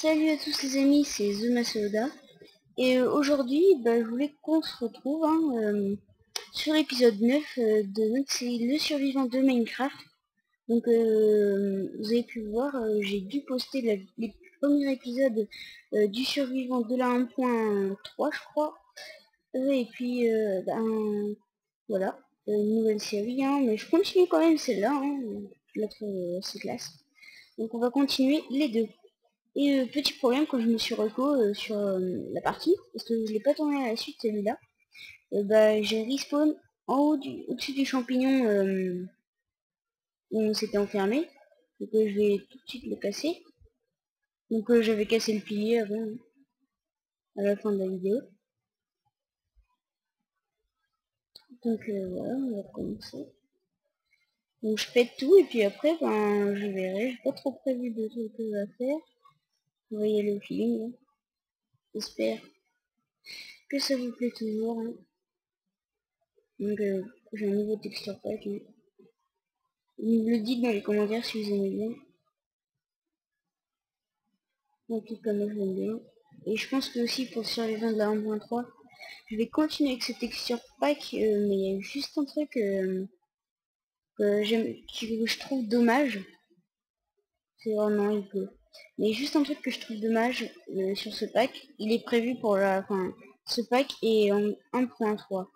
Salut à tous les amis, c'est The Masoda. Et aujourd'hui, je voulais qu'on se retrouve sur l'épisode 9 de notre série Le Survivant de Minecraft. Donc vous avez pu voir, j'ai dû poster les premiers épisodes du Survivant de la 1.3 je crois. Et puis voilà, une nouvelle série, mais je continue quand même celle-là, je la trouve assez classe. Donc on va continuer les deux. Et petit problème quand je me suis reco sur la partie, parce que je l'ai pas tourné à la suite celui-là, j'ai respawn en haut au-dessus du champignon où on s'était enfermé. Donc je vais tout de suite le casser. Donc j'avais cassé le pilier avant, à la fin de la vidéo. Donc voilà, on va commencer. Donc je pète tout et puis après je verrai, j'ai pas trop prévu de trucs à faire. On va y aller au feeling. J'espère que ça vous plaît toujours. Donc j'ai un nouveau texture pack. Vous me le dites dans les commentaires si vous aimez bien. En tout cas moi je l'aime bien. Et je pense que aussi pour Survivant de la 1.3, je vais continuer avec ce texture pack, mais il y a juste un truc que je trouve dommage. C'est vraiment un peu. Mais juste un truc que je trouve dommage sur ce pack, il est prévu pour ce pack est en 1.3.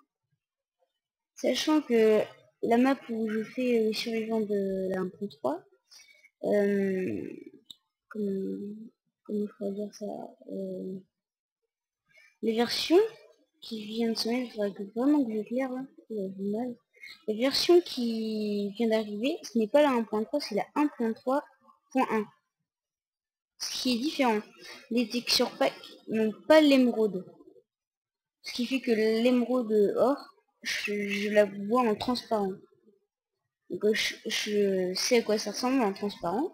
Sachant que la map où je fais Survivant de la 1.3, comment je pourrais dire ça, les versions qui viennent de se mettre, il faudrait vraiment que j'éclaire là, mal. La version qui vient d'arriver, ce n'est pas la 1.3, c'est la 1.3.1. Ce qui est différent. Les texture packs n'ont pas l'émeraude. Ce qui fait que l'émeraude or, je la vois en transparent. Donc je sais à quoi ça ressemble en transparent,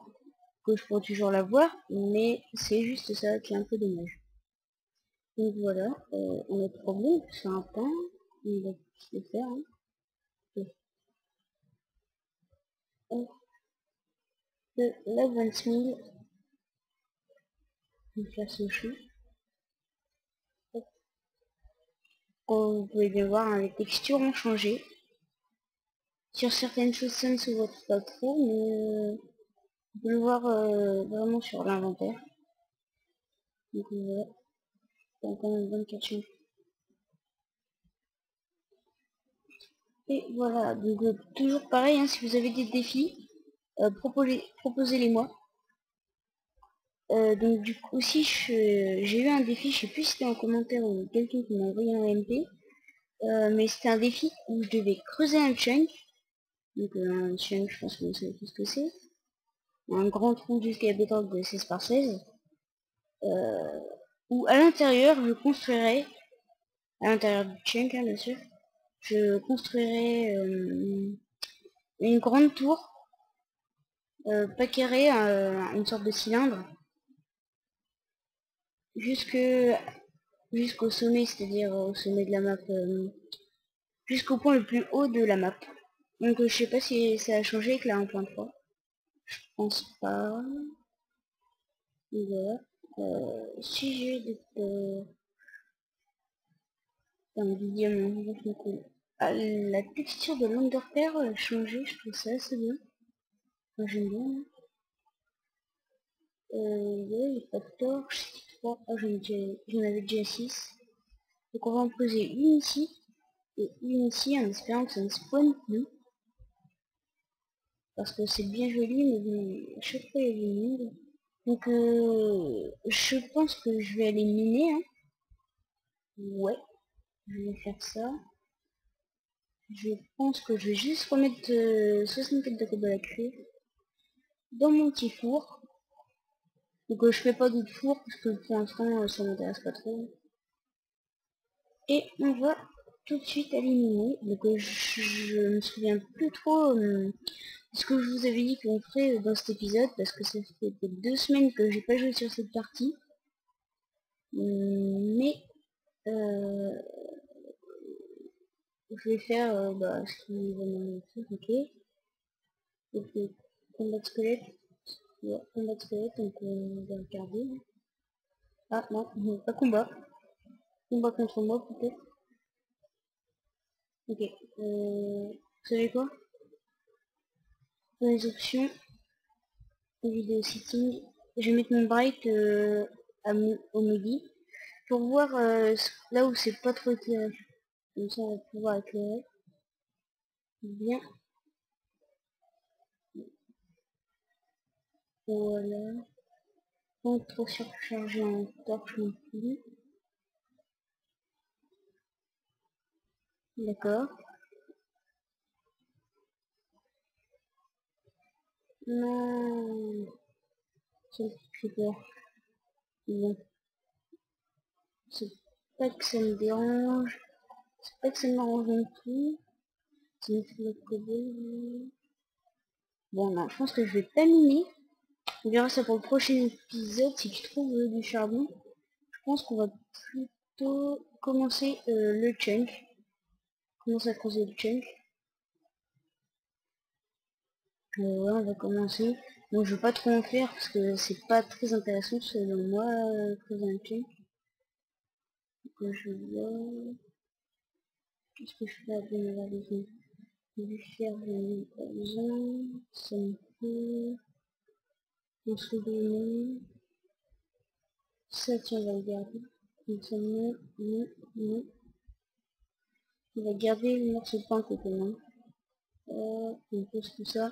que je pourrais toujours la voir, mais c'est juste ça qui est un peu dommage. Donc voilà, on a le problème, c'est un pain, on va le faire. La 20 000, on va faire ce chou. Comme vous pouvez bien voir, les textures ont changé. Sur certaines choses, ça ne se voit pas trop, mais on peut le voir vraiment sur l'inventaire. Donc voilà, c'est encore une bonne question. Et voilà, donc toujours pareil, si vous avez des défis, proposez-les moi. Donc du coup aussi j'ai eu un défi, je sais plus si c'était en commentaire ou quelqu'un qui m'a envoyé un MP, mais c'était un défi où je devais creuser un chunk. Donc un chunk, je pense que vous savez tout ce que c'est. Un grand trou jusqu'à bedrock de 16 par 16. Où à l'intérieur je construirais, à l'intérieur du chunk bien sûr, je construirais une grande tour, pas carrée, une sorte de cylindre, jusqu'au sommet, c'est-à-dire au sommet de la map, jusqu'au point le plus haut de la map. Donc je sais pas si ça a changé avec la 1.3. Je pense pas. Voilà. Si j'ai des un vidéo, la texture de l'Undertale a changé, je trouve ça assez bien. Enfin, j'aime bien. Ouais, j'ai pas de torche, 3. Ah, j'en avais déjà 6. Donc on va en poser une ici et une ici en espérant que ça ne spawn plus. Parce que c'est bien joli, mais bon, à chaque fois il y a des mines. Donc je pense que je vais aller miner. Ouais, je vais faire ça. Je pense que je vais juste remettre 64 de cobble à cuire dans mon petit four. Donc je fais pas d'autres fours parce que pour l'instant ça m'intéresse pas trop. Et on va tout de suite aller miner. Donc je me souviens plus trop ce que je vous avais dit qu'on ferait dans cet épisode, parce que ça fait peut-être 2 semaines que j'ai pas joué sur cette partie. Mais je vais faire ce qui va me faire, ok. Donc combat de squelette, ouais, combat de squelette, donc on va regarder. Ah non, pas combat. Combat contre moi peut-être. Ok. Vous savez quoi? Dans les options, vidéo setting, je vais mettre mon bright au midi pour voir là où c'est pas trop éclairé. Comme ça on va pouvoir éclairer bien. Voilà. Pas trop surchargé en torche non plus. D'accord. Non. C'est super. Bon. C'est pas que ça me dérange. C'est pas que ça m'arrange non plus. Ça me fait le cobble. Bon non, je pense que je vais pas miner. On verra ça pour le prochain épisode si je trouve du charbon. Je pense qu'on va plutôt commencer le chunk. Commencer à creuser le chunk. Ouais, on va commencer. Bon, je veux pas trop en faire parce que c'est pas très intéressant selon moi creuser un chunk. Donc je vois. Qu'est-ce que je fais avec ma maison? Je vais faire une maison. Ça me fait. On se donne. Ça, tiens, on va le garder. Donc ça, non, non, non. On va garder le morceau de pain côté main. On pose tout ça.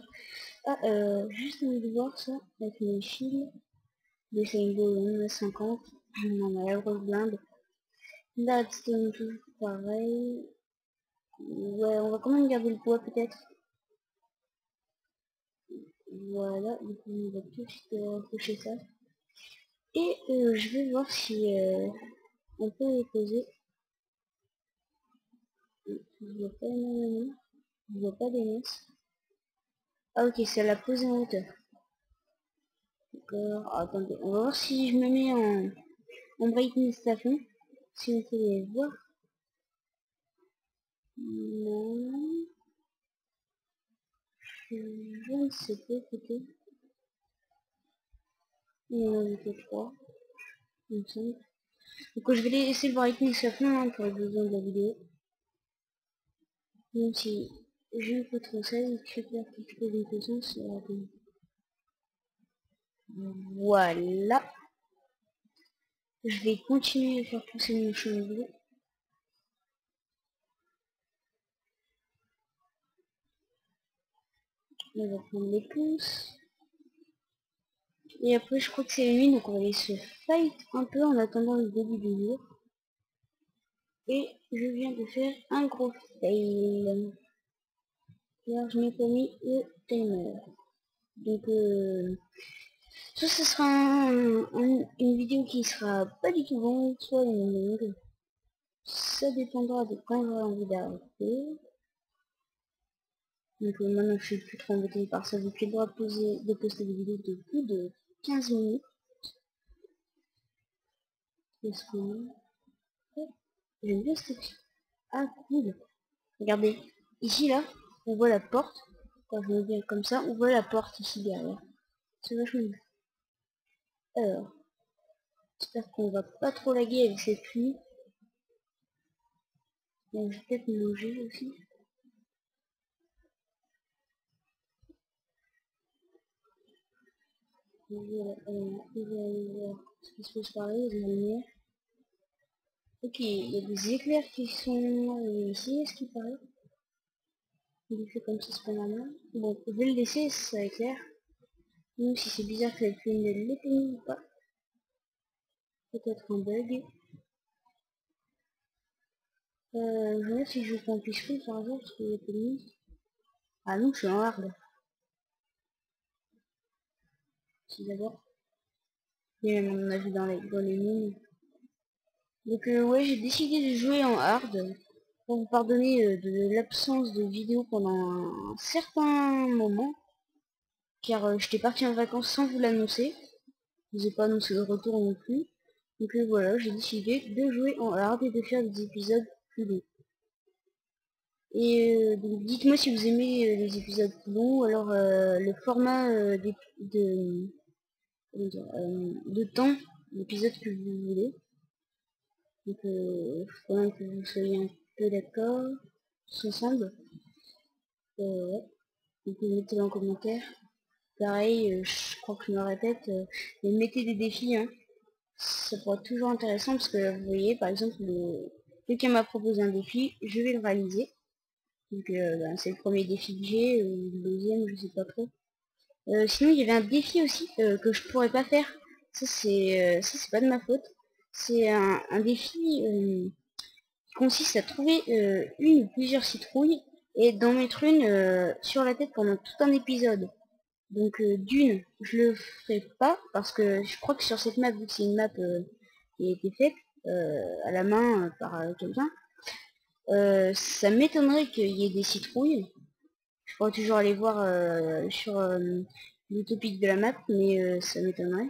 Ah, juste envie de voir ça, avec mes fils. Des Seingo, on a 50. On a la grosse blinde. Là, c'est toujours pareil. Ouais, on va quand même garder le poids peut-être. Voilà, donc on va tout de suite cocher ça. Et je vais voir si on peut les poser. Je vois pas énormément. Je vois pas des masses. Ah ok, c'est la poser en hauteur. D'accord. Ah, attendez, on va voir si je me mets en brightness à fond. Si on peut les voir. Non. Je ne sais pas, écoutez. Il y en a que 3, il me semble. Donc je vais laisser le brightness à fond hein, pour les besoins de la vidéo. Même si je ne peux trop ça, il faut faire quelque chose de puissance. Voilà. Je vais continuer à faire pousser mon champ bleu. On va prendre les pousses. Et après je crois que c'est la nuit, donc on va aller se fight un peu en attendant le début du jour. Et je viens de faire un gros fail. Car je n'ai pas mis le timer. Donc soit ce sera une vidéo qui sera pas du tout longue, soit une longue. Ça dépendra de quand j'aurai envie d'arrêter. Donc maintenant je suis plus trop embêtée par ça, vu que j'ai le droit de poster des vidéos de plus de 15 minutes. Qu'est-ce qu'on a? J'aime bien cette option. Ah cool. Regardez, ici là, on voit la porte. Quand je me mets comme ça, on voit la porte ici derrière. C'est vachement bien. Alors, j'espère qu'on va pas trop laguer avec cette pluie. Donc, je vais peut-être manger aussi. Voilà, on va aller voir ce qui se passe par là, les lumières. Ok, il y a des éclairs qui sont ici, ce qui paraît. Il est fait comme ça, c'est pas normal. Bon, je vais le laisser, ça éclaire. Même si c'est bizarre que la pluie ne l'éteigne pas. Peut-être un bug. Je vais voir si je fais un push par exemple, parce qu'il y a peu de monde. Ah non, je suis en hard. C'est d'abord. Il y a mon avis dans les mines. Donc ouais, j'ai décidé de jouer en hard. Pour vous pardonner de l'absence de vidéo pendant un certain moment. Car j'étais parti en vacances sans vous l'annoncer. Je vous ai pas annoncé le retour non plus. Donc voilà, j'ai décidé de jouer en hard et de faire des épisodes plus longs. Et donc dites-moi si vous aimez les épisodes plus longs, alors le format de temps l'épisode que vous voulez. Donc il faut quand même que vous soyez un peu d'accord tous ensemble. Ouais. Donc mettez-le en commentaire. Pareil, je crois que je me répète, mais mettez des défis, hein. Ça pourrait être toujours intéressant parce que vous voyez, par exemple, quelqu'un m'a proposé un défi, je vais le réaliser. Donc ben, c'est le premier défi que j'ai, ou le deuxième, je sais pas trop. Sinon, il y avait un défi aussi que je pourrais pas faire. Ça c'est pas de ma faute. C'est un défi qui consiste à trouver une ou plusieurs citrouilles et d'en mettre une sur la tête pendant tout un épisode. Donc d'une, je le ferai pas parce que je crois que sur cette map, vu que c'est une map qui a été faite à la main par quelqu'un, ça m'étonnerait qu'il y ait des citrouilles. Je pourrais toujours aller voir sur l'utopique de la map, mais ça m'étonnerait.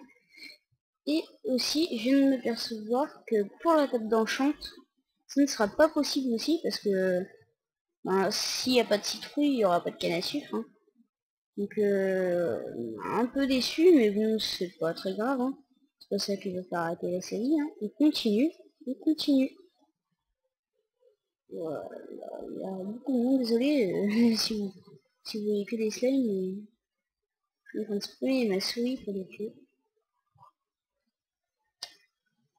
Et aussi, je viens de me percevoir que pour la table d'enchant, ça ne sera pas possible aussi parce que ben, s'il n'y a pas de citrouille, il n'y aura pas de canne à sucre, hein. Donc un peu déçu, mais bon, c'est pas très grave, hein. C'est pas ça qui va faire arrêter la série, hein. On continue, on continue. Voilà, il y a beaucoup de monde, désolé si vous voyez que des slimes, mais je suis en train de spawner ma souris pour les tuer.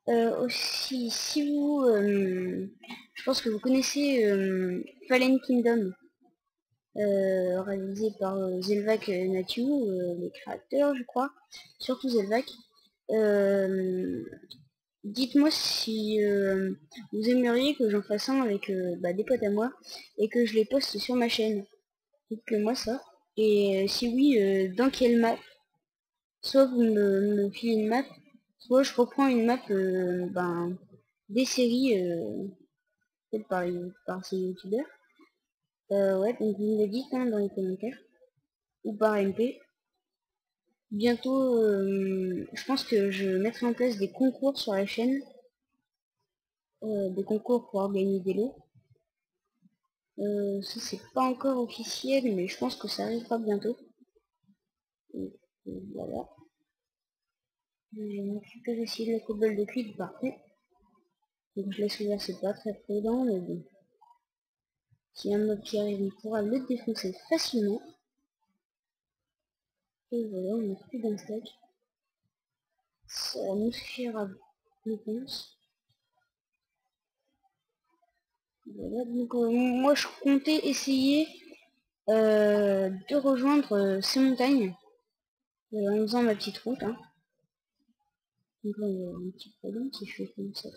Aussi, si vous... je pense que vous connaissez Fallen Kingdom, réalisé par Zelvac Matthew, les créateurs, je crois. Surtout Zelvac. Dites-moi si vous aimeriez que j'en fasse un avec des potes à moi et que je les poste sur ma chaîne. Dites-le-moi ça. Et si oui, dans quelle map? Soit vous me filez une map, soit je reprends une map des séries faites par ces youtubeurs. Ouais, donc vous me le dites hein, dans les commentaires. Ou par MP. Bientôt, je pense que je mettrai en place des concours sur la chaîne. Des concours pour gagner des lots. Ça c'est pas encore officiel, mais je pense que ça arrivera bientôt. Et voilà. Je vais m'occuper aussi de la cobble de cuivre par contre. Donc je laisse ouvert, c'est pas très prudent, mais bon. Si un mob qui arrive, on pourra le défoncer facilement. Et voilà, on a plus d'un stack. Ça nous suffira, je pense. Voilà, donc moi je comptais essayer de rejoindre ces montagnes en faisant ma petite route. Hein. Donc là, il y a un petit problème si je fais comme ça.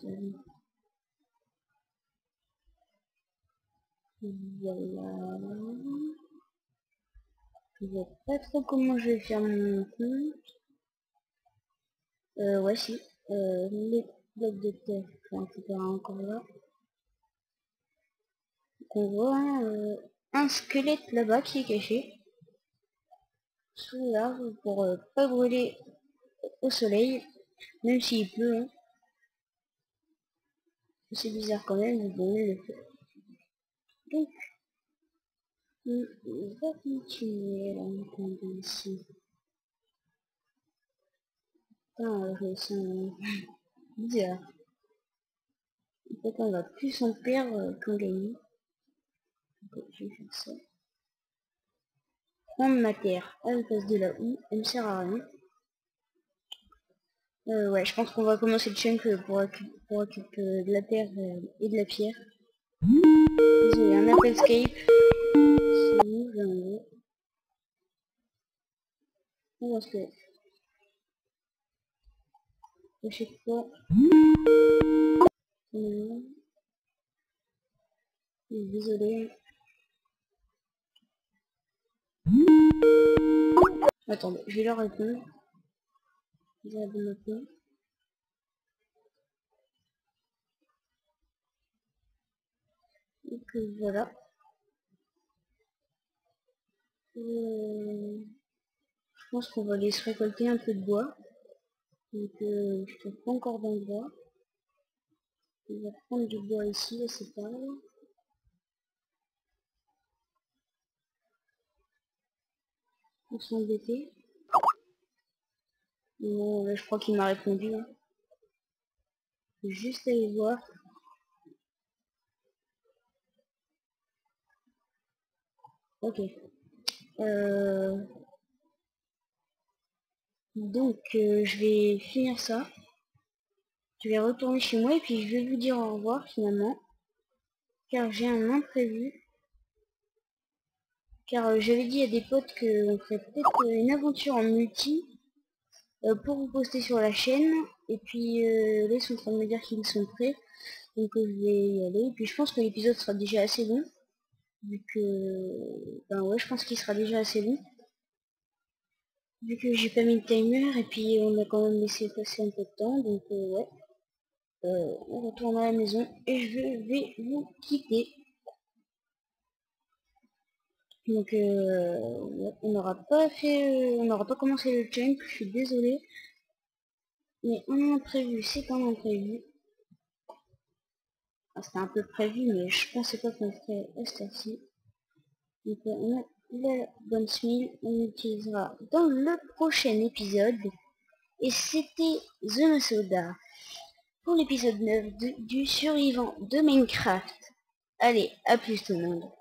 Voilà. Je vois pas trop comment je vais faire mon compte. Ouais, si. Les blocs de terre, on récupérer encore là. Donc on voit un squelette là-bas qui est caché sous l'arbre pour pas brûler au soleil, même s'il pleut. Hein. C'est bizarre quand même, mais bon, il le fait. Donc, on va continuer là, on ici. Ah, je sens bizarre. En fait, on va plus en perdre qu'en gagner. Donc, je vais faire ça. Prendre ma terre à la place de la houe, elle me sert à rien. Ouais, je pense qu'on va commencer le chunk pour occuper de la terre et de la pierre. Désolé, un appel Skype. C'est où, j'ai un gros. On va se à chaque fois. Désolé. Attendez, je vais leur répondre. Je vais répondre maintenant. Donc voilà. Je pense qu'on va aller se récolter un peu de bois. Donc je trouve pas encore d'endroit. On va prendre du bois ici, là c'est pareil. On s'est embêté. Bon, là, je crois qu'il m'a répondu. Hein. faut juste aller voir. Ok. Donc je vais finir ça. Je vais retourner chez moi et puis je vais vous dire au revoir finalement. Car j'ai un imprévu. Car j'avais dit à des potes qu'on ferait peut-être une aventure en multi pour vous poster sur la chaîne. Et puis là ils sont en train de me dire qu'ils sont prêts. Donc je vais y aller. Et puis je pense que l'épisode sera déjà assez long. Vu que... Ben ouais, je pense qu'il sera déjà assez long. Vu que j'ai pas mis le timer et puis on a quand même laissé passer un peu de temps. Donc ouais. On retourne à la maison et je vais vous quitter. Donc ouais, on n'aura pas fait, on n'aura pas commencé le challenge, je suis désolé. Mais un imprévu, c'est un imprévu. Ah, c'était un peu prévu, mais je pensais pas qu'on ferait ci. Donc on a la bonne smile, on l'utilisera dans le prochain épisode. Et c'était The Masoda pour l'épisode 9 du survivant de Minecraft. Allez, à plus tout le monde.